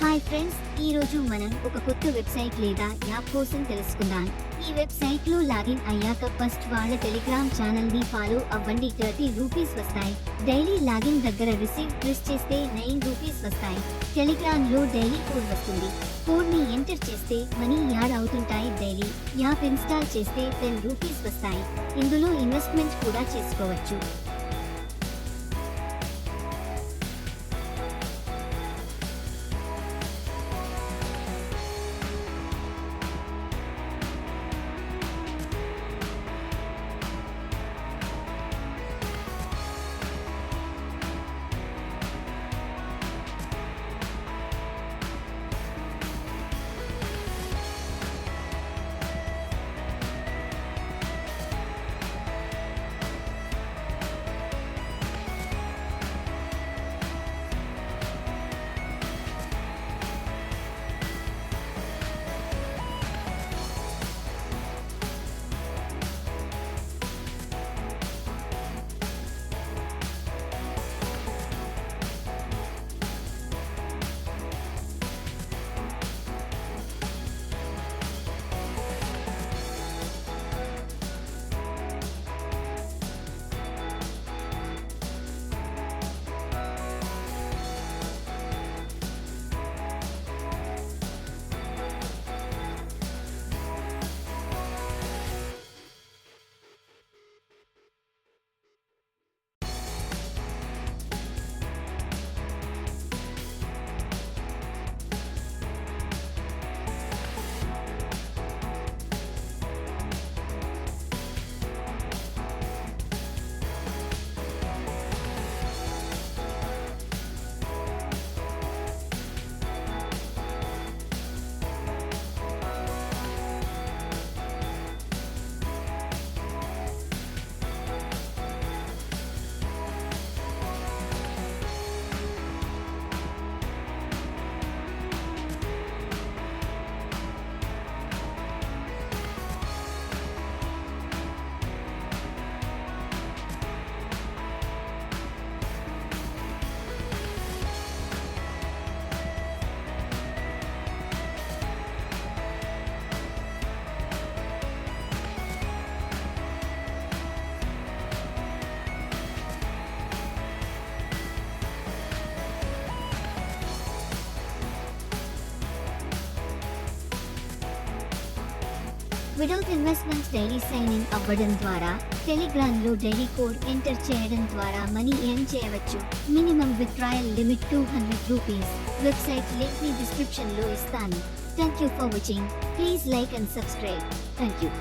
Hi friends, ఈ రోజు మనం ఒక కొత్త వెబ్సైట్ లేదా యాప్ కోసం తెలుసుకుందాం. ఈ వెబ్సైట్ లో లాగిన్ అయ్యాక ఫస్ట్ వాళ్ళ టెలిగ్రామ్ ఛానల్ ని ఫాలో అవ్వండి. 30 రూపీస్ వస్తాయి. డైలీ లాగిన్ దగ్గర రిసీవ్ ప్రెస్ చేస్తే 9 రూపీస్ వస్తాయి. టెలిగ్రామ్ లో డైలీ కోడ్ వస్తుంది. కోడ్ ని ఎంటర్ చేస్తే మనీ యాడ్ అవుతుంటాయి. డైలీ యాప్ ఇన్స్టాల్ చేస్తే 10 రూపీస్ వస్తాయి. ఇందులో ఇన్వెస్ట్మెంట్ కూడా చేసుకోవచ్చు. Without investment daily sign in అవ్వడం ద్వారా, టెలిగ్రామ్ లో డైలీ కోడ్ ఎంటర్ చేయడం ద్వారా మనీ ఎర్న్ చేయవచ్చు. Minimum withdrawal limit 200 rupees. Website link ని డిస్క్రిప్షన్ లో ఇస్తాను. Thank you for watching. Please like and subscribe. Thank you.